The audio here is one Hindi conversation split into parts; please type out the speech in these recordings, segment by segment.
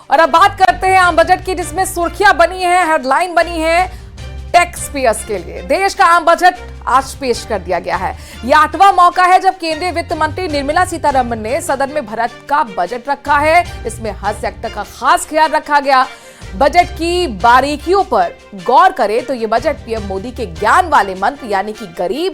और अब बात करते हैं आम बजट की, जिसमें सुर्खियां बनी है, हेडलाइन बनी है टैक्स पेयर्स के लिए। देश का आम बजट आज पेश कर दिया गया है। यह 8वां मौका है जब केंद्रीय वित्त मंत्री निर्मला सीतारमण ने सदन में भारत का बजट रखा है। इसमें हर सेक्टर का खास ख्याल रखा गया। बजट की बारीकियों पर गौर करें तो यह बजट पीएम मोदी के ज्ञान वाले मंत्र यानी कि गरीब,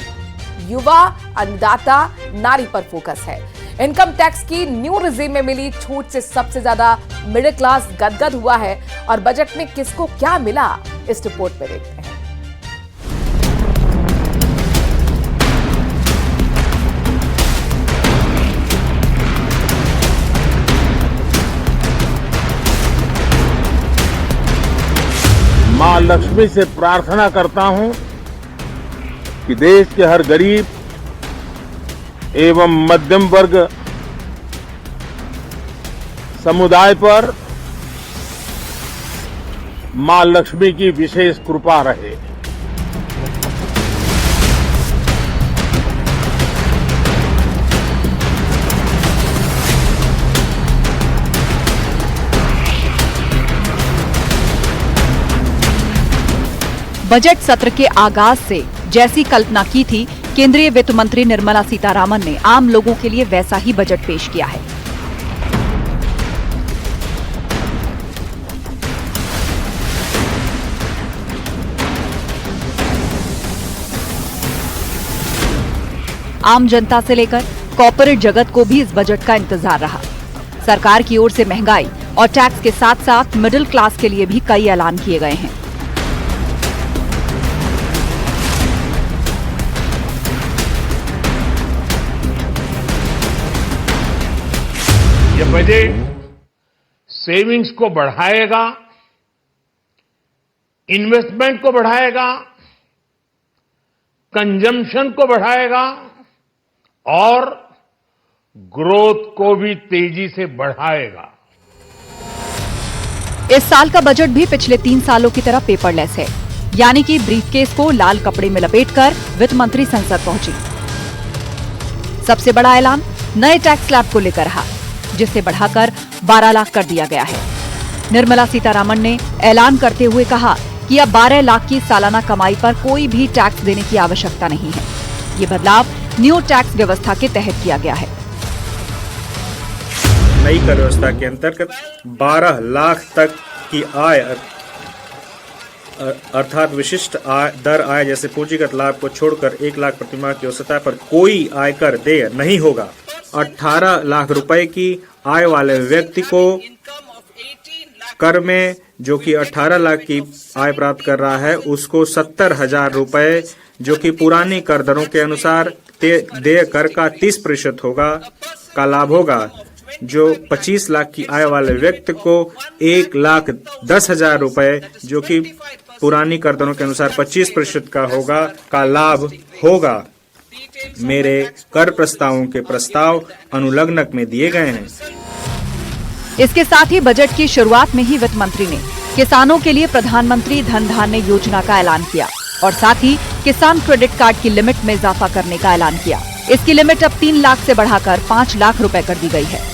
युवा, अन्नदाता, नारी पर फोकस है। इनकम टैक्स की न्यू रिजीम में मिली छूट से सबसे ज्यादा मिडिल क्लास गदगद हुआ है। और बजट में किसको क्या मिला, इस रिपोर्ट में देखते हैं। मां लक्ष्मी से प्रार्थना करता हूं कि देश के हर गरीब एवं मध्यम वर्ग समुदाय पर मां लक्ष्मी की विशेष कृपा रहे। बजट सत्र के आगाज से जैसी कल्पना की थी केंद्रीय वित्त मंत्री निर्मला सीतारमण ने आम लोगों के लिए वैसा ही बजट पेश किया है। आम जनता से लेकर कॉर्पोरेट जगत को भी इस बजट का इंतजार रहा। सरकार की ओर से महंगाई और टैक्स के साथ साथ मिडिल क्लास के लिए भी कई ऐलान किए गए हैं। ये बजट सेविंग्स को बढ़ाएगा, इन्वेस्टमेंट को बढ़ाएगा, कंजम्पशन को बढ़ाएगा और ग्रोथ को भी तेजी से बढ़ाएगा। इस साल का बजट भी पिछले 3 सालों की तरह पेपरलेस है, यानी कि ब्रीफकेस को लाल कपड़े में लपेटकर वित्त मंत्री संसद पहुंची। सबसे बड़ा ऐलान नए टैक्स स्लैब को लेकर रहा, जिसे बढ़ाकर 12 लाख कर दिया गया है। निर्मला सीतारमण ने ऐलान करते हुए कहा कि अब 12 लाख की सालाना कमाई पर कोई भी टैक्स देने की आवश्यकता नहीं है। ये बदलाव न्यू टैक्स व्यवस्था के तहत किया गया है। नई कर व्यवस्था के अंतर्गत 12 लाख तक की आय अर्थात विशिष्ट दर आय जैसे पूंजीगत लाभ को छोड़कर 1 लाख प्रतिमाह की औसत आय पर कोई आयकर देय नहीं होगा। 18 लाख रुपए की आय वाले व्यक्ति को कर में, जो कि 18 लाख की आय प्राप्त कर रहा है, उसको 70,000 रुपए जो कि पुरानी कर दरों के अनुसार देय कर का 30% होगा का लाभ होगा। जो 25 लाख की आय वाले व्यक्ति को 1,10,000 रुपए जो कि पुरानी कर दरों के अनुसार 25% का होगा का लाभ होगा। मेरे कर प्रस्तावों के प्रस्ताव अनुलग्नक में दिए गए हैं। इसके साथ ही बजट की शुरुआत में ही वित्त मंत्री ने किसानों के लिए प्रधानमंत्री धन धान्य योजना का ऐलान किया और साथ ही किसान क्रेडिट कार्ड की लिमिट में इजाफा करने का ऐलान किया। इसकी लिमिट अब 3 लाख से बढ़ाकर 5 लाख रुपए कर दी गई है।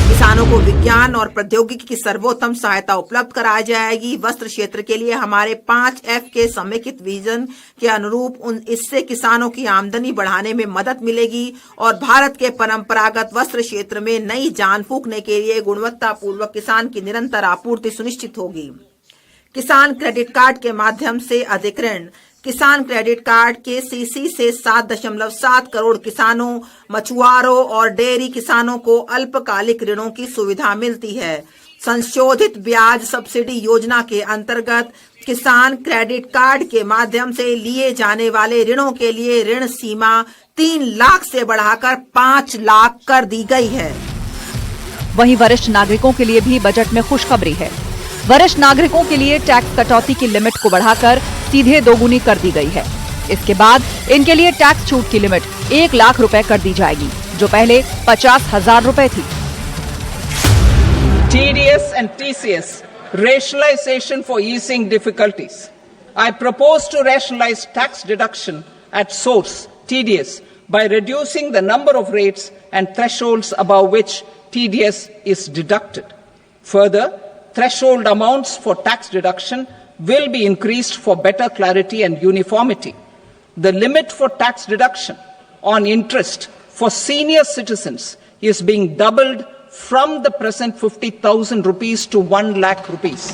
किसानों को विज्ञान और प्रौद्योगिकी की सर्वोत्तम सहायता उपलब्ध कराई जाएगी। वस्त्र क्षेत्र के लिए हमारे 5F के समेकित विजन के अनुरूप इससे किसानों की आमदनी बढ़ाने में मदद मिलेगी और भारत के परंपरागत वस्त्र क्षेत्र में नई जान फूंकने के लिए गुणवत्तापूर्वक किसान की निरंतर आपूर्ति सुनिश्चित होगी। किसान क्रेडिट कार्ड के माध्यम से अधिक ऋण। किसान क्रेडिट कार्ड के सीसी से 7.7 करोड़ किसानों, मछुआरों और डेयरी किसानों को अल्पकालिक ऋणों की सुविधा मिलती है। संशोधित ब्याज सब्सिडी योजना के अंतर्गत किसान क्रेडिट कार्ड के माध्यम से लिए जाने वाले ऋणों के लिए ऋण सीमा 3 लाख से बढ़ाकर 5 लाख कर दी गई है। वहीं वरिष्ठ नागरिकों के लिए भी बजट में खुशखबरी है। वरिष्ठ नागरिकों के लिए टैक्स कटौती की लिमिट को बढ़ाकर सीधे 2 गुनी कर दी गई है। इसके बाद इनके लिए टैक्स छूट की लिमिट 1 लाख रुपए कर दी जाएगी, जो पहले 50,000 रुपए थी। TDS and TCS rationalization for easing difficulties. I propose to rationalize tax deduction at source TDS by reducing the number of rates and thresholds above which TDS is deducted. Further, threshold amounts for tax deduction will be increased for better clarity and uniformity. The limit for tax deduction on interest for senior citizens is being doubled from the present 50,000 rupees to 1 lakh rupees.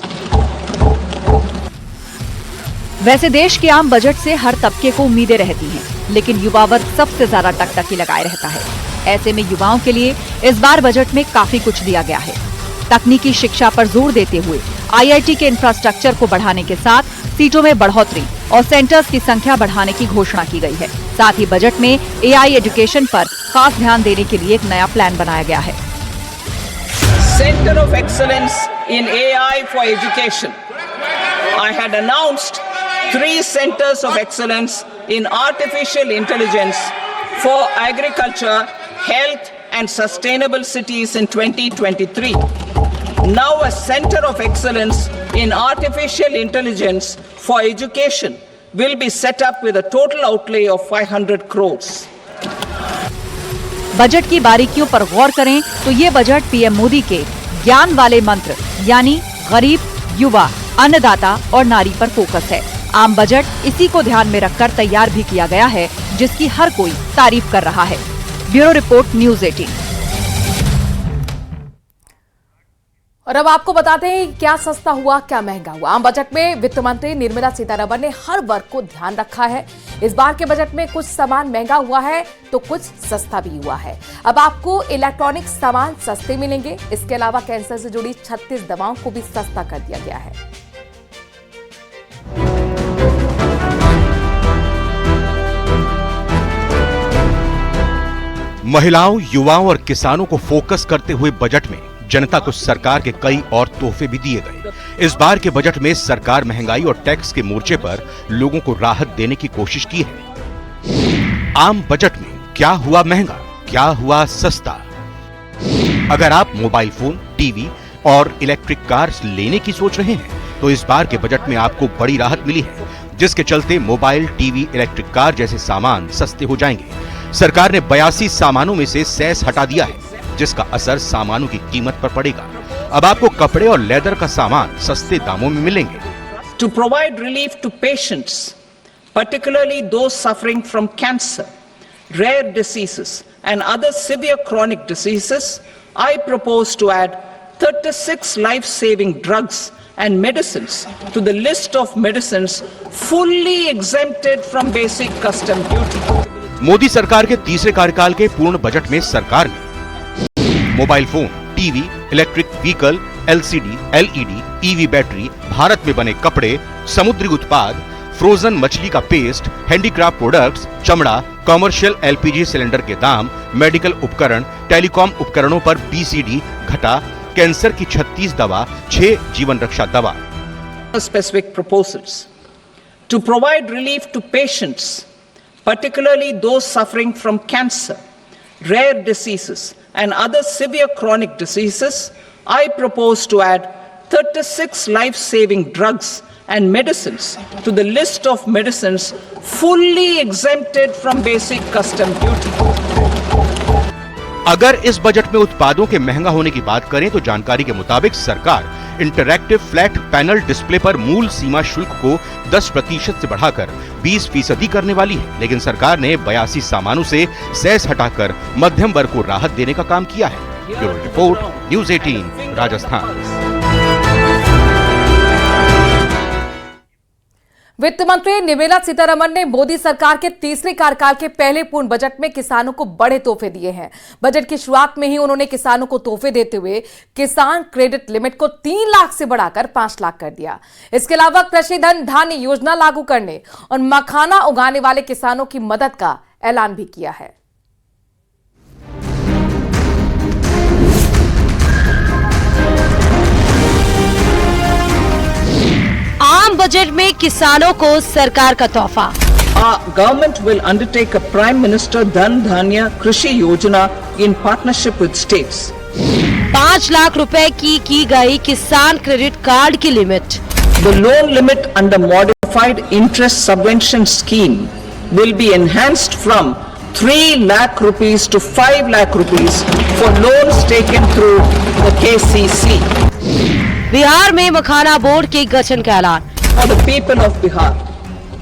वैसे देश के आम बजट से हर तबके को उम्मीदें रहती हैं, लेकिन युवा वर्ग सबसे ज्यादा टकटकी लगाए रहता है। ऐसे में युवाओं के लिए इस बार बजट में काफी कुछ दिया गया है। तकनीकी शिक्षा पर जोर देते हुए IIT के इंफ्रास्ट्रक्चर को बढ़ाने के साथ सीटों में बढ़ोतरी और सेंटर्स की संख्या बढ़ाने की घोषणा की गई है। साथ ही बजट में AI एजुकेशन पर खास ध्यान देने के लिए एक नया प्लान बनाया गया है। Center of Excellence in AI for Education. I had announced 3 centers of excellence in artificial intelligence for agriculture, health and sustainable cities in 2023. Now a center of excellence in artificial intelligence for education will be set up with a total outlay of 500 crores. Budget की बारीकियों पर गौर करें तो ये बजट पीएम मोदी के ज्ञान वाले मंत्र यानी गरीब, युवा, अन्नदाता और नारी पर फोकस है। आम बजट इसी को ध्यान में रखकर तैयार भी किया गया है, जिसकी हर कोई तारीफ कर रहा है। Bureau report, news 18। और अब आपको बताते हैं कि क्या सस्ता हुआ क्या महंगा हुआ। आम बजट में वित्त मंत्री निर्मला सीतारमण ने हर वर्ग को ध्यान रखा है। इस बार के बजट में कुछ सामान महंगा हुआ है तो कुछ सस्ता भी हुआ है। अब आपको इलेक्ट्रॉनिक सामान सस्ते मिलेंगे। इसके अलावा कैंसर से जुड़ी 36 दवाओं को भी सस्ता कर दिया गया है। महिलाओं, युवाओं और किसानों को फोकस करते हुए बजट में जनता को सरकार के कई और तोहफे भी दिए गए। इस बार के बजट में सरकार महंगाई और टैक्स के मोर्चे पर लोगों को राहत देने की कोशिश की है। आम बजट में क्या हुआ महंगा, क्या हुआ सस्ता? अगर आप मोबाइल फोन, टीवी और इलेक्ट्रिक कार्स लेने की सोच रहे हैं तो इस बार के बजट में आपको बड़ी राहत मिली है, जिसके चलते मोबाइल, टीवी, इलेक्ट्रिक कार जैसे सामान सस्ते हो जाएंगे। सरकार ने 82 सामानों में से सेस हटा दिया है, जिसका असर सामानों की कीमत पर पड़ेगा। अब आपको कपड़े और लेदर का सामान सस्ते दामों में मिलेंगे। To provide relief to patients, particularly those suffering from cancer, rare diseases and other severe chronic diseases, I propose to add 36 life-saving drugs and medicines to the list of medicines fully exempted from basic custom duty. Modi सरकार के तीसरे कार्यकाल के पूर्ण बजट में सरकार ने mobile phone, TV, electric vehicle, LCD, LED, EV battery, Bharat में बने कपड़े, समुद्री उत्पाद, फ्रोजन मछली का पेस्ट, हैंडीक्राफ्ट प्रोडक्ट्स, चमड़ा, कमर्शियल LPG सिलेंडर के दाम, मेडिकल उपकरण, टेलीकॉम उपकरणों पर BCD घटा, कैंसर की 36 दवा, 6 जीवन रक्षा दवा। Specific proposals to provide relief to patients, particularly those suffering from cancer, rare diseases and other severe chronic diseases, I propose to add 36 life-saving drugs and medicines to the list of medicines fully exempted from basic custom duty. अगर इस बजट में उत्पादों के महंगा होने की बात करें तो जानकारी के मुताबिक सरकार इंटरैक्टिव फ्लैट पैनल डिस्प्ले पर मूल सीमा शुल्क को 10% से बढ़ाकर 20% करने वाली है, लेकिन सरकार ने 82 सामानों से सेस हटाकर मध्यम वर्ग को राहत देने का काम किया है। Bureau report, news 18, Rajasthan. वित्त मंत्री निर्मला सीतारमण ने मोदी सरकार के तीसरे कार्यकाल के पहले पूर्ण बजट में किसानों को बड़े तोहफे दिए हैं। बजट की शुरुआत में ही उन्होंने किसानों को तोहफे देते हुए किसान क्रेडिट लिमिट को 3 लाख से बढ़ाकर 5 लाख कर दिया। इसके अलावा कृषि धन धान्य योजना लागू करने और मखाना उगाने वाले किसानों की मदद का ऐलान भी किया है। आम बजट में किसानों को सरकार का तोहफा। Our government will undertake a Prime Minister Dhan Dhanya Krishi Yojana in partnership with states. 5 lakh रुपए की गई किसान क्रेडिट कार्ड की limit. The loan limit under modified interest subvention scheme will be enhanced from 3 lakh rupees to 5 lakh rupees for loans taken through the KCC. Bihar में मखाना बोर्ड के गठन का ऐलान। For the people of Bihar,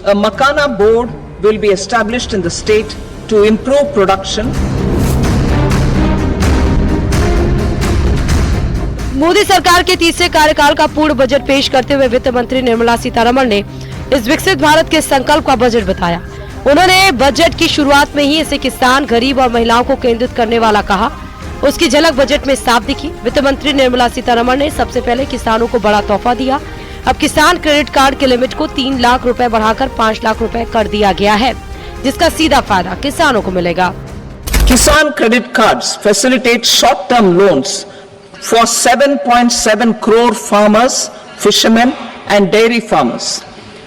a Makana board will be established in the state to improve production. Modi सरकार के तीसरे कार्यकाल का पूर्ण बजट पेश करते हुए वित्त मंत्री निर्मला सीतारमण ने इस विकसित भारत के संकल्प का बजट बताया। उन्होंने बजट की शुरुआत में ही इसे किसान, गरीब और महिलाओं को केंद्रित करने वाला कहा। उसकी झलक बजट में साफ दिखी। वित्त मंत्री निर्मला सीतारमण ने सबसे पहले किसानों को बड़ा तोहफा दिया। अब किसान क्रेडिट कार्ड के लिमिट को 3 लाख रुपए बढ़ाकर 5 लाख रुपए कर दिया गया है, जिसका सीधा फायदा किसानों को मिलेगा। Kisan credit cards facilitate short-term loans for 7.7 crore farmers, fishermen and dairy farmers.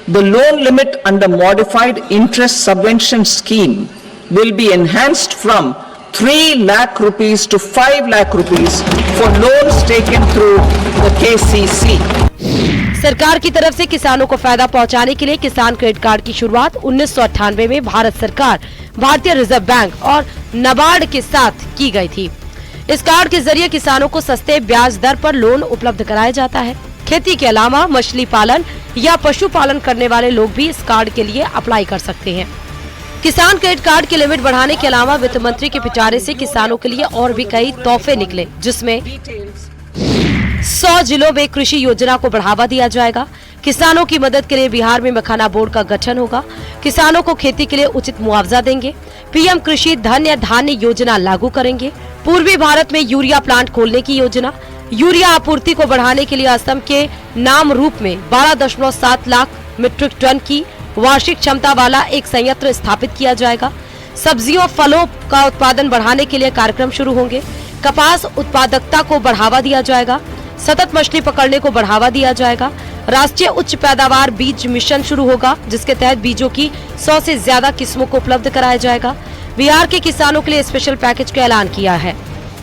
The loan limit under modified interest subvention scheme will be enhanced from 3 lakh rupees to 5 lakh rupees for loans taken through the KCC. सरकार की तरफ से किसानों को फायदा पहुंचाने के लिए किसान क्रेडिट कार्ड की शुरुआत 1998 में भारत सरकार, भारतीय रिजर्व बैंक और नाबार्ड के साथ की गई थी। इस कार्ड के जरिए किसानों को सस्ते ब्याज दर पर लोन उपलब्ध कराया जाता है। खेती के अलावा मछली पालन या पशुपालन करने वाले लोग भी इस कार्ड के लिए अप्लाई कर सकते हैं। किसान क्रेडिट कार्ड की लिमिट बढ़ाने के अलावा वित्त मंत्री के पिटारे से किसानों के लिए और भी कई तोहफे निकले, जिसमें 100 जिलों में कृषि योजना को बढ़ावा दिया जाएगा। किसानों की मदद के लिए बिहार में मखाना बोर्ड का गठन होगा। किसानों को खेती के लिए उचित मुआवजा देंगे। पीएम कृषि धन्य धान्य योजना लागू करेंगे। पूर्वी भारत में यूरिया प्लांट खोलने की योजना। यूरिया आपूर्ति को बढ़ाने के लिए असम के नाम रूप में 12.7 लाख मीट्रिक टन की वार्षिक क्षमता वाला एक संयंत्र स्थापित किया जाएगा। सब्जियों फलों का उत्पादन बढ़ाने के लिए कार्यक्रम शुरू होंगे। कपास उत्पादकता को बढ़ावा दिया जाएगा। सतत मछली पकड़ने को बढ़ावा दिया जाएगा। राष्ट्रीय उच्च पैदावार बीज मिशन शुरू होगा, जिसके तहत बीजों की 100 से ज्यादा किस्मों को उपलब्ध कराया जाएगा। बिहार के किसानों के लिए स्पेशल पैकेज का ऐलान किया है।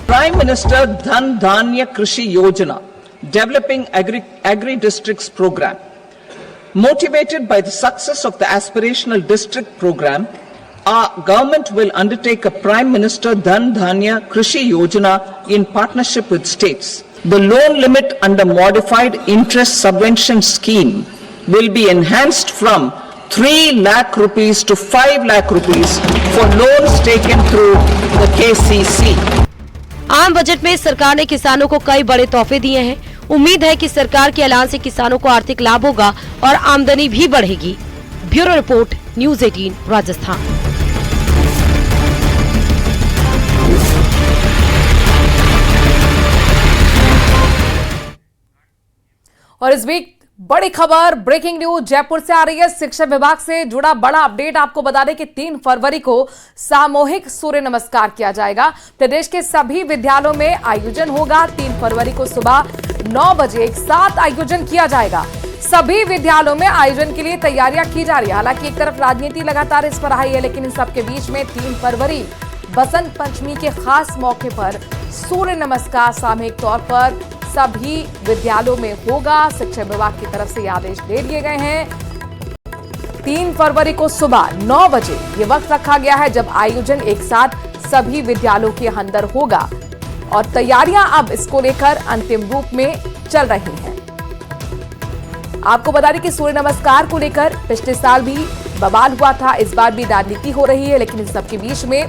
Prime Minister Dhan Dhanya Krishi Yojana, developing agri districts program. Motivated by the success of the aspirational district program, our government will undertake a Prime Minister Dhan Dhanya Krishi Yojana in partnership with states. The loan limit under modified interest subvention scheme will be enhanced from 3 lakh rupees to 5 lakh rupees for loans taken through the KCC. आम बजट में सरकार ने किसानों को कई बड़े तोहफे दिए हैं। उम्मीद है कि सरकार के ऐलान से किसानों को आर्थिक लाभ होगा और आमदनी भी बढ़ेगी। Bureau report, news 18 Rajasthan. और इस वीक बड़ी खबर, ब्रेकिंग न्यूज जयपुर से आ रही है। शिक्षा विभाग से जुड़ा बड़ा अपडेट आपको बता दें कि 3 फरवरी को सामूहिक सूर्य नमस्कार किया जाएगा। प्रदेश के सभी विद्यालयों में आयोजन होगा। 3 फरवरी को सुबह 9 बजे एक साथ आयोजन किया जाएगा। सभी विद्यालयों में आयोजन के लिए तैयारियां की जा रही है। हालांकि एक तरफ राजनीति लगातार इस पर आई है, लेकिन इन सबके बीच में 3 फरवरी बसंत पंचमी के खास मौके पर सूर्य नमस्कार सामूहिक तौर पर सभी विद्यालयों में होगा। शिक्षा विभाग की तरफ से ये आदेश दे दिए गए हैं। 3 फरवरी को सुबह 9 बजे ये वक्त रखा गया है जब आयोजन एक साथ सभी विद्यालयों के अंदर होगा और तैयारियां अब इसको लेकर अंतिम रूप में चल रही हैं। आपको बता दें कि सूर्य नमस्कार को लेकर पिछले साल भी बवाल हुआ था, इस बार भी राजनीति हो रही है, लेकिन इन सबके बीच में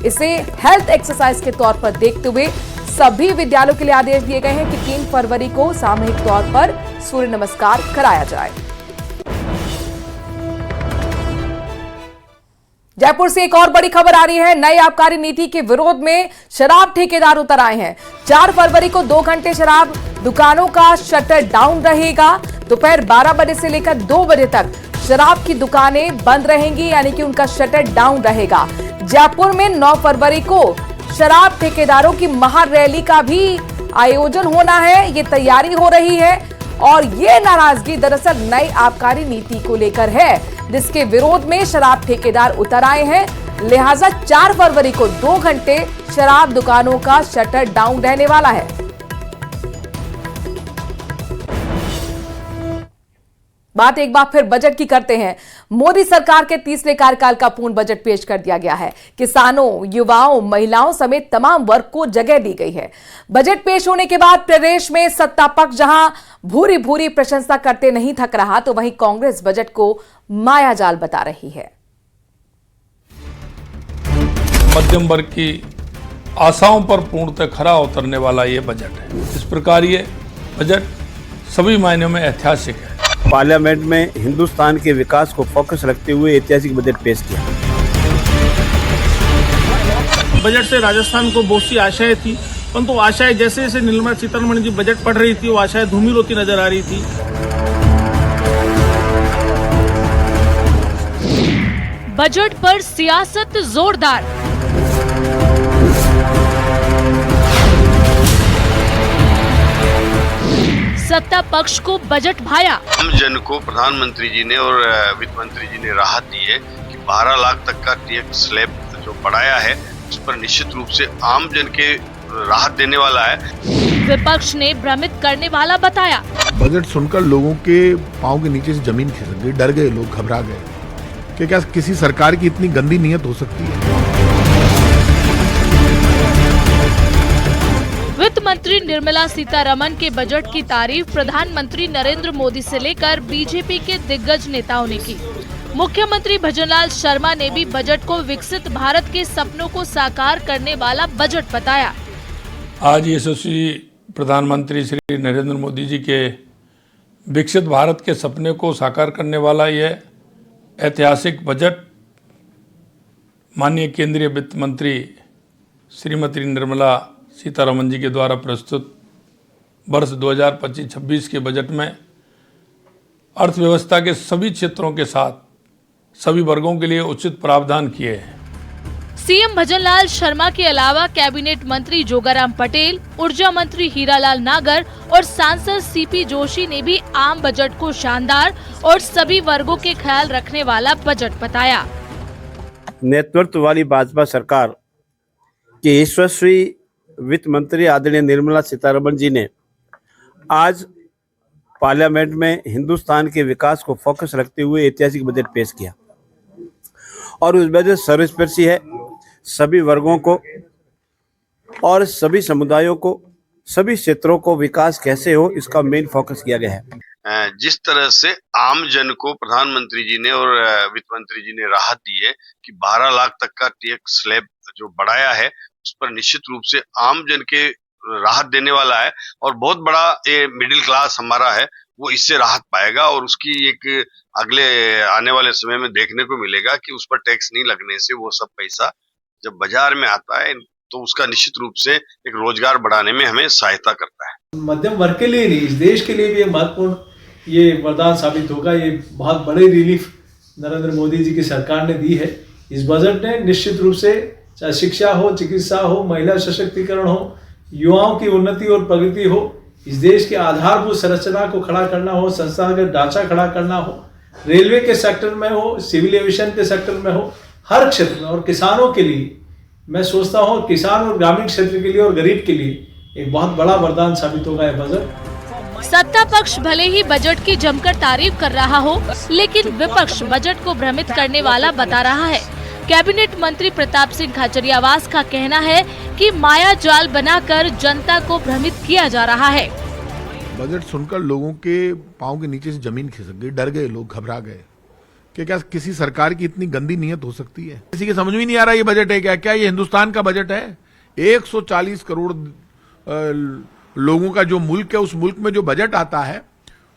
इसे हेल्थ एक्सरसाइज के तौर पर देखते हुए सभी विद्यालयों के लिए आदेश दिए गए हैं कि 3 फरवरी को सामूहिक तौर पर सूर्य नमस्कार कराया जाए। जयपुर से एक और बड़ी खबर आ रही है। नई आबकारी नीति के विरोध में शराब ठेकेदार उतर आए हैं। 4 फरवरी को 2 घंटे शराब दुकानों का शटर डाउन रहेगा। दोपहर 12 बजे से लेकर 2 बजे तक शराब की दुकानें बंद रहेंगी, यानी कि उनका शटर डाउन रहेगा। जयपुर में 9 फरवरी को शराब ठेकेदारों की महारैली का भी आयोजन होना है, ये तैयारी हो रही है और ये नाराजगी दरअसल नई आबकारी नीति को लेकर है, जिसके विरोध में शराब ठेकेदार उतर आए हैं। लिहाजा 4 फरवरी को 2 घंटे शराब दुकानों का शटर डाउन रहने वाला है। बात एक बार फिर बजट की करते हैं। मोदी सरकार के तीसरे कार्यकाल का पूर्ण बजट पेश कर दिया गया है। किसानों, युवाओं, महिलाओं समेत तमाम वर्ग को जगह दी गई है। बजट पेश होने के बाद प्रदेश में सत्ता पक्ष जहां भूरी भूरी प्रशंसा करते नहीं थक रहा, तो वहीं कांग्रेस बजट को मायाजाल बता रही है। मध्यम वर्ग की आशाओं पर पूर्णतः खरा उतरने वाला ये बजट है। इस प्रकार ये बजट सभी मायनों में ऐतिहासिक है। पार्लियामेंट में हिंदुस्तान के विकास को फोकस रखते हुए ऐतिहासिक बजट पेश किया। बजट से राजस्थान को बहुत सी आशाएं थी, परंतु आशाएं जैसे जैसे निर्मला सीतारमण जी बजट पढ़ रही थी, वो आशाएं धूमिल होती नजर आ रही थी। बजट पर सियासत जोरदार। सत्ता पक्ष को बजट भाया। आम जन को प्रधानमंत्री जी ने और वित्त मंत्री जी ने राहत दी है कि 12 लाख तक का टैक्स स्लैब जो बढ़ाया है उस पर निश्चित रूप से आम जन के राहत देने वाला है। विपक्ष ने भ्रमित करने वाला बताया। बजट सुनकर लोगों के पांव के नीचे से जमीन खिसक गई, डर गए लोग, घबरा गए कि क्या किसी सरकार की इतनी गंदी नीयत हो सकती है। वित्त मंत्री निर्मला सीतारमण के बजट की तारीफ प्रधानमंत्री नरेंद्र मोदी से लेकर बीजेपी के दिग्गज नेताओं ने की। मुख्यमंत्री भजनलाल शर्मा ने भी बजट को विकसित भारत के सपनों को साकार करने वाला बजट बताया। आज यशस्वी प्रधानमंत्री श्री नरेंद्र मोदी जी के विकसित भारत के सपने को साकार करने वाला यह ऐतिहासिक बजट माननीय केंद्रीय वित्त मंत्री श्रीमती निर्मला सीतारमण जी के द्वारा प्रस्तुत वर्ष 2025-26 के बजट में अर्थव्यवस्था के सभी क्षेत्रों के साथ सभी वर्गों के लिए उचित प्रावधान किए हैं। सीएम भजनलाल शर्मा के अलावा कैबिनेट मंत्री जोगाराम पटेल, ऊर्जा मंत्री हीरालाल नागर और सांसद सीपी जोशी ने भी आम बजट को शानदार और सभी वर्गों के ख्याल रखने वाला बजट बताया। नेतृत्व वाली भाजपा सरकार के यशस्वी वित्त मंत्री आदरणीय निर्मला सीतारमण जी ने आज पार्लियामेंट में हिंदुस्तान के विकास को फोकस रखते हुए ऐतिहासिक बजट पेश किया और उस बजट सर्वस्पर्शी है। सभी वर्गों को और सभी समुदायों को, सभी क्षेत्रों को विकास कैसे हो, इसका मेन फोकस किया गया है। जिस तरह से आम जन को प्रधानमंत्री जी ने और वित्त मंत्री जी ने राहत दी है कि 12 लाख तक का टैक्स स्लैब जो बढ़ाया है उस पर निश्चित रूप से आम जन के राहत देने वाला है और बहुत बड़ा ये मिडिल क्लास हमारा है वो इससे राहत पाएगा और उसकी एक अगले आने वाले समय में देखने को मिलेगा कि उस पर टैक्स नहीं लगने से वो सब पैसा जब बाजार में आता है तो उसका निश्चित रूप से एक रोजगार बढ़ाने में हमें सहायता करता है। मध्यम वर्ग के लिए नहीं, इस देश के लिए भी महत्वपूर्ण ये वरदान साबित होगा। ये बहुत बड़ी रिलीफ नरेंद्र मोदी जी की सरकार ने दी है। इस बजट ने निश्चित रूप से चाहे शिक्षा हो, चिकित्सा हो, महिला सशक्तिकरण हो, युवाओं की उन्नति और प्रगति हो, इस देश के आधारभूत संरचना को खड़ा करना हो, संस्थागत ढांचा खड़ा करना हो, रेलवे के सेक्टर में हो, सिविल एविएशन के सेक्टर में हो, हर क्षेत्र में। और किसानों के लिए मैं सोचता हूँ किसान और ग्रामीण क्षेत्र के लिए और गरीब के लिए एक बहुत बड़ा वरदान साबित होगा यह बजट। सत्ता पक्ष भले ही बजट की जमकर तारीफ कर रहा हो, लेकिन विपक्ष बजट को भ्रमित करने वाला बता रहा है। कैबिनेट मंत्री प्रताप सिंह खाचरियावास का कहना है कि माया जाल बनाकर जनता को भ्रमित किया जा रहा है। बजट सुनकर लोगों के पांव के नीचे से जमीन खिसक गई, डर गए लोग, घबरा गए कि क्या किसी सरकार की इतनी गंदी नीयत हो सकती है। किसी के समझ में नहीं आ रहा ये बजट है क्या? क्या ये हिंदुस्तान का बजट है? 140 करोड़ लोगों का जो मुल्क है, उस मुल्क में जो बजट आता है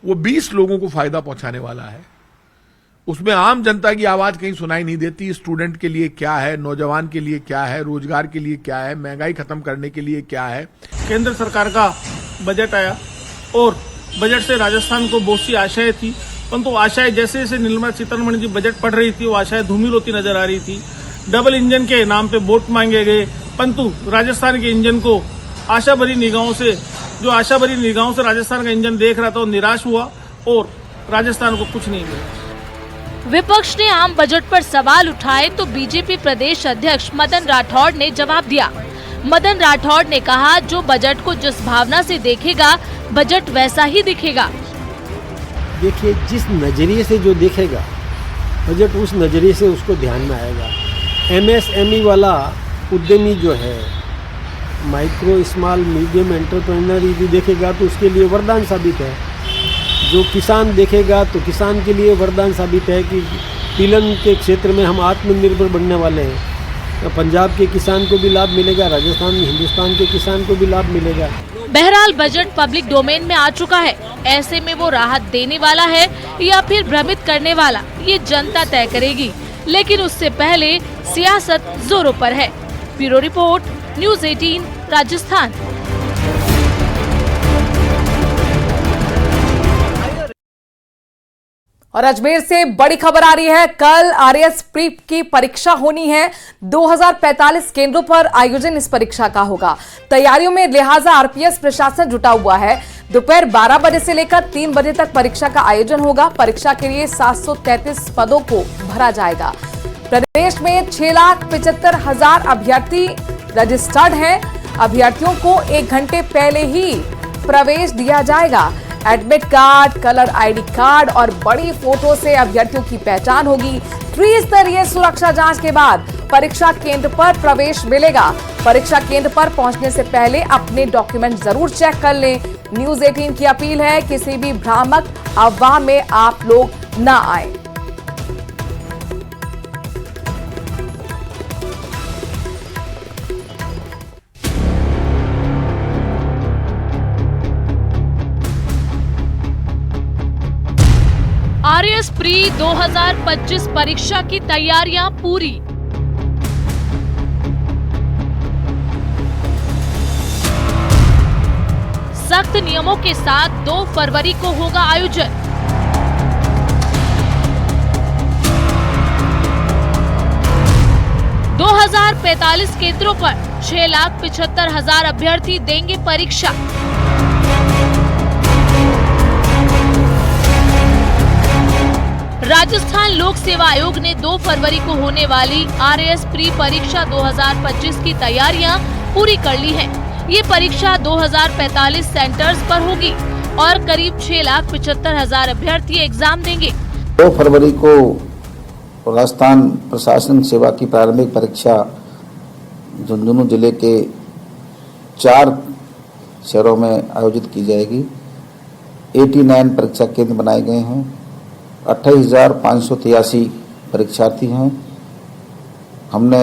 वो 20 लोगों को फायदा पहुंचाने वाला है। उसमें आम जनता की आवाज कहीं सुनाई नहीं देती। स्टूडेंट के लिए क्या है, नौजवान के लिए क्या है, रोजगार के लिए क्या है, महंगाई खत्म करने के लिए क्या है। केंद्र सरकार का बजट आया और बजट से राजस्थान को बहुत सी आशाएं थी, परंतु आशाएं जैसे जैसे निर्मला सीतारमण जी बजट पढ़ रही थी, वो आशाएं धूमिल होती नजर आ रही थी। डबल इंजन के नाम पे वोट मांगे गए, परंतु राजस्थान के इंजन को आशा भरी निगाहों से राजस्थान का इंजन देख रहा था, वो निराश हुआ और राजस्थान को कुछ नहीं मिला। विपक्ष ने आम बजट पर सवाल उठाए तो बीजेपी प्रदेश अध्यक्ष मदन राठौड़ ने जवाब दिया। मदन राठौड़ ने कहा, जो बजट को जिस भावना से देखेगा बजट वैसा ही दिखेगा। देखिए, जिस नज़रिए से जो देखेगा बजट, उस नज़रिए से उसको ध्यान में आएगा। MSME वाला उद्यमी जो है, माइक्रो स्मॉल मीडियम एंटरप्रेन्योर यदि देखेगा तो उसके लिए वरदान साबित है। जो किसान देखेगा तो किसान के लिए वरदान साबित है कि तिलहन के क्षेत्र में हम आत्मनिर्भर बनने वाले हैं। पंजाब के किसान को भी लाभ मिलेगा, राजस्थान, हिंदुस्तान के किसान को भी लाभ मिलेगा। बहरहाल बजट पब्लिक डोमेन में आ चुका है। ऐसे में वो राहत देने वाला है या फिर भ्रमित करने वाला, ये जनता तय करेगी। लेकिन उससे पहले सियासत जोरों पर है। Bureau report, news 18 Rajasthan. और अजमेर से बड़ी खबर आ रही है। कल RAS प्रीप की परीक्षा होनी है। 2045 केंद्रों पर आयोजन इस परीक्षा का होगा। तैयारियों में लिहाजा RPS प्रशासन जुटा हुआ है। दोपहर 12 बजे से लेकर 3 बजे तक परीक्षा का आयोजन होगा। परीक्षा के लिए 733 पदों को भरा जाएगा। प्रदेश में 6,75,000 अभ्यर्थी रजिस्टर्ड हैं। अभ्यर्थियों को 1 घंटे पहले ही प्रवेश दिया जाएगा। Admit card, colour ID card और बड़ी फोटो से अभ्यर्थियों की पहचान होगी। त्रिस्तरीय सुरक्षा जांच के बाद परीक्षा केंद्र पर प्रवेश मिलेगा। परीक्षा केंद्र पर पहुंचने से पहले अपने डॉक्यूमेंट जरूर चेक कर लें। न्यूज़ 18 की अपील है, किसी भी भ्रामक अफवाह में आप लोग न आए। RAS प्री 2025 परीक्षा की तैयारियां पूरी। सख्त नियमों के साथ 2 फरवरी को होगा आयोजन। दो 2045 केंद्रों पर 6,75,000 अभ्यर्थी देंगे परीक्षा। राजस्थान लोक सेवा आयोग ने 2 फरवरी को होने वाली RAS प्री परीक्षा 2025 की तैयारियां पूरी कर ली है। ये परीक्षा 2045 सेंटर्स पर होगी और करीब 6,75,000 अभ्यर्थी एग्जाम देंगे। 2 फरवरी को राजस्थान प्रशासन सेवा की प्रारंभिक परीक्षा झुंझुनू जिले के 4 शहरों में आयोजित की जाएगी। 89 परीक्षा केंद्र बनाए गए हैं। 28,583 परीक्षार्थी हैं। हमने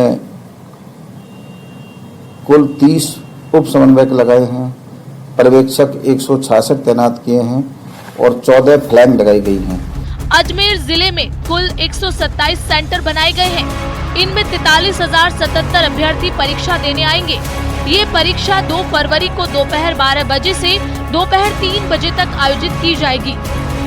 कुल 30 उप समन्वयक लगाए हैं। पर्यवेक्षक 166 तैनात किए हैं और 14 फ्लैग लगाई गई हैं। अजमेर जिले में कुल 127 सेंटर बनाए गए हैं। इनमें 43,077 अभ्यर्थी परीक्षा देने आएंगे। ये परीक्षा 2 फरवरी को दोपहर 12 बजे से दोपहर 3 बजे तक आयोजित की जाएगी।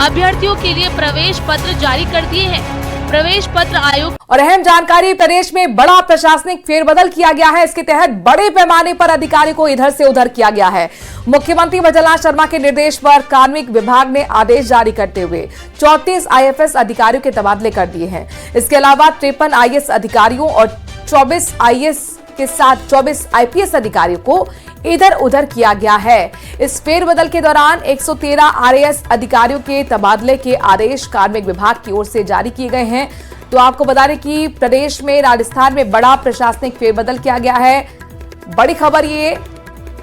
अभ्यर्थियों के लिए प्रवेश पत्र जारी कर दिए हैं। प्रवेश पत्र आयोग। और अहम जानकारी, प्रदेश में बड़ा प्रशासनिक फेरबदल किया गया है। इसके तहत बड़े पैमाने पर अधिकारियों को इधर से उधर किया गया है। मुख्यमंत्री भजनलाल शर्मा के निर्देश पर कार्मिक विभाग ने आदेश जारी करते हुए 34 IFS अधिकारियों के तबादले कर दिए हैं। इसके अलावा 53 IAS अधिकारियों और 24 IAS के साथ 24 IPS अधिकारियों को इधर उधर किया गया है। इस फेरबदल के दौरान 113 RAS अधिकारियों के तबादले के आदेश कार्मिक विभाग की ओर से जारी किए गए हैं। तो आपको बता दें कि प्रदेश में, राजस्थान में बड़ा प्रशासनिक फेरबदल किया गया है। बड़ी खबर ये,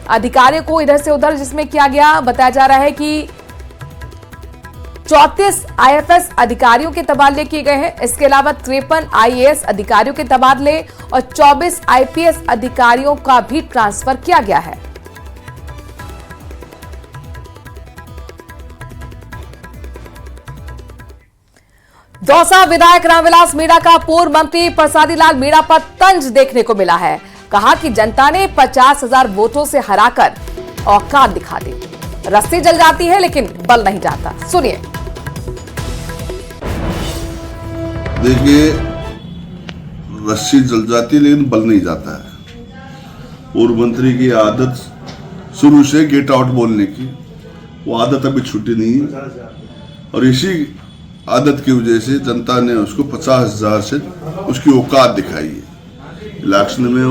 अधिकारियों को इधर से उधर जिसमें किया गया, बताया जा रहा है कि 34 IFS अधिकारियों के तबादले किए गए हैं। इसके अलावा 53 IAS अधिकारियों के तबादले और 24 IPS अधिकारियों का भी ट्रांसफर किया गया है। दौसा विधायक रामविलास मीणा का पूर्व मंत्री प्रसादी लाल मीणा पर तंज देखने को मिला है। कहा कि जनता ने 50,000 वोटों से हराकर औकात दिखा दी। रस्सी जल जाती है लेकिन बल नहीं जाता। सुनिए। देखिए, रस्सी जल जाती है लेकिन बल नहीं जाता है। पूर्व मंत्री की आदत शुरू से गेट आउट बोलने की, वो आदत अभी छूटी नहीं है और इसी आदत की वजह से जनता ने उसको 50,000 से उसकी औकात दिखाई है। इलेक्शन में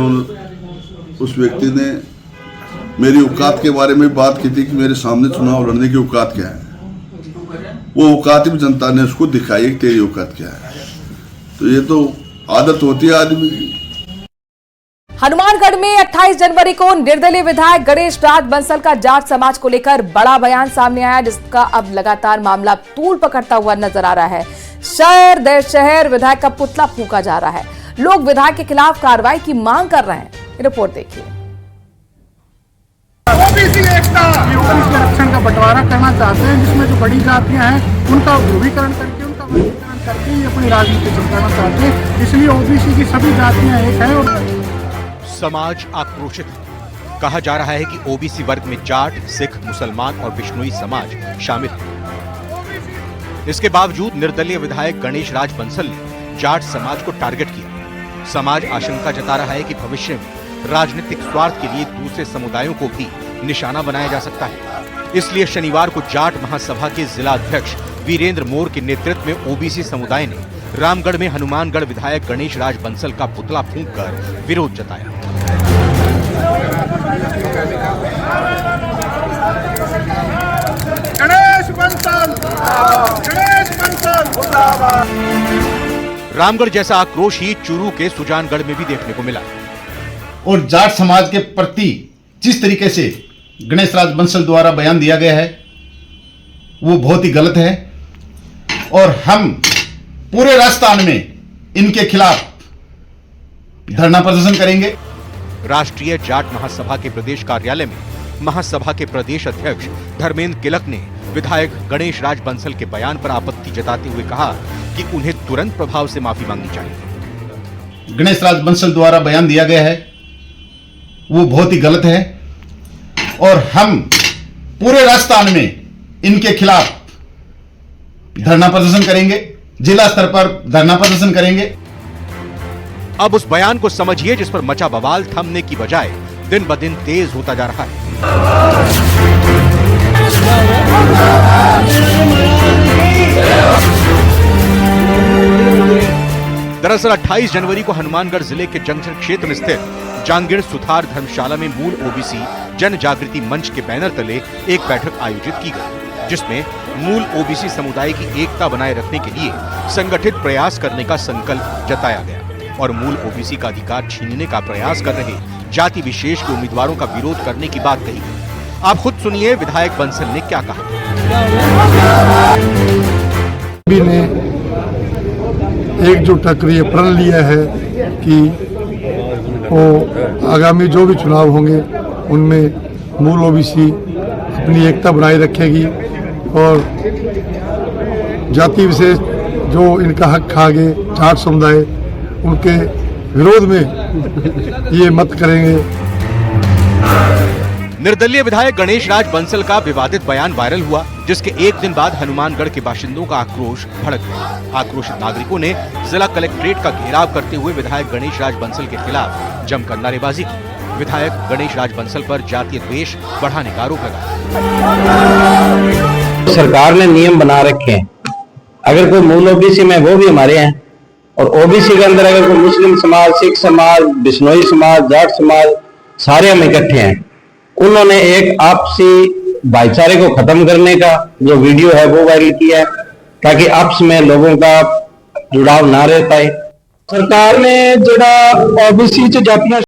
उस व्यक्ति ने मेरी औकात के बारे में बात की थी कि मेरे सामने चुनाव लड़ने की औकात क्या है। वो औकात भी जनता ने उसको दिखाई कि तेरी औकात क्या है। तो ये तो आदत होती है आदमी की। हनुमानगढ़ में 28 जनवरी को निर्दलीय विधायक गणेश राज बंसल का जाट समाज को लेकर बड़ा बयान सामने आया, जिसका अब लगातार मामला तूल पकड़ता हुआ नजर आ रहा है। शहर दर शहर विधायक का पुतला फूंका जा रहा है। लोग विधायक के खिलाफ कार्रवाई की मांग कर रहे हैं। रिपोर्ट देखिए। ओबीसी एकता आरक्षण का बंटवारा करना चाहते हैं, जिसमें जो बड़ी जातियां हैं उनका ध्रुवीकरण करके, उनका वर्गीकरण करके ही अपनी राजनीति चमकाना चाहते हैं। इसलिए ओबीसी की सभी जातियां एक है और समाज आक्रोशित है। कहा जा रहा है कि ओबीसी वर्ग में जाट, सिख, मुसलमान और बिश्नोई समाज शामिल है। इसके बावजूद निर्दलीय विधायक गणेश राज बंसल ने जाट समाज को टारगेट किया। समाज आशंका जता रहा है कि भविष्य में राजनीतिक स्वार्थ के लिए दूसरे समुदायों को भी निशाना बनाया जा सकता है। इसलिए शनिवार को जाट महासभा के जिला अध्यक्ष वीरेंद्र मोर के नेतृत्व में ओबीसी समुदाय ने रामगढ़ में हनुमानगढ़ विधायक गणेश राज बंसल का पुतला फूंककर विरोध जताया। गणेश बंसल मुर्दाबाद। रामगढ़ जैसा आक्रोश ही चूरू के सुजानगढ़ में भी देखने को मिला। और जाट समाज के प्रति जिस तरीके से गणेश राज बंसल द्वारा बयान दिया गया है वो बहुत ही गलत है और हम पूरे राजस्थान में इनके खिलाफ धरना प्रदर्शन करेंगे। राष्ट्रीय जाट महासभा के प्रदेश कार्यालय में महासभा के प्रदेश अध्यक्ष धर्मेंद्र किलक ने विधायक गणेश राज बंसल के बयान पर आपत्ति जताते हुए कहा कि उन्हें तुरंत प्रभाव से माफी मांगनी चाहिए। गणेश राज बंसल द्वारा बयान दिया गया है वो बहुत ही गलत है और हम पूरे राजस्थान में इनके खिलाफ धरना प्रदर्शन करेंगे, जिला स्तर पर धरना प्रदर्शन करेंगे। अब उस बयान को समझिए जिस पर मचा बवाल थमने की बजाय दिन ब दिन तेज होता जा रहा है। दरअसल 28 जनवरी को हनुमानगढ़ जिले के जंक्शन क्षेत्र में स्थित जांगीड़ सुथार धर्मशाला में मूल ओबीसी जन जागृति मंच के बैनर तले एक बैठक आयोजित की गई, जिसमें मूल ओबीसी समुदाय की एकता बनाए रखने के लिए संगठित प्रयास करने का संकल्प जताया गया और मूल ओबीसी का अधिकार छीनने का प्रयास कर रहे जाति विशेष के उम्मीदवारों का विरोध करने की बात कही गई। आप खुद सुनिए विधायक बंसल ने क्या कहा। ने एकजुट होकर ये प्रण लिया है कि वो आगामी जो भी चुनाव होंगे उनमें मूल ओबीसी अपनी एकता बनाए रखेगी और जाति विशेष जो इनका हक खा गए जाट समुदाय उनके विरोध में ये मत करेंगे। निर्दलीय विधायक गणेश राज बंसल का विवादित बयान वायरल हुआ, जिसके एक दिन बाद हनुमानगढ़ के बाशिंदों का आक्रोश भड़क गया। आक्रोशित नागरिकों ने जिला कलेक्ट्रेट का घेराव करते हुए विधायक गणेश राज बंसल के खिलाफ जमकर नारेबाजी की। विधायक गणेश राज बंसल पर जातीय द्वेष बढ़ाने का आरोप लगाया। सरकार ने नियम बना रखे हैं, अगर कोई मूल ओबीसी में वो भी हमारे हैं और ओबीसी के अंदर अगर कोई मुस्लिम समाज, सिख समाज, बिश्नोई समाज, जाट समाज सारे हम इकट्ठे हैं। उन्होंने एक आपसी भाईचारे को खत्म करने का जो वीडियो है वो वायरल किया है ताकि आपस में लोगों का जुड़ाव ना रह पाए। सरकार ने जड़ा ओबीसी जातियां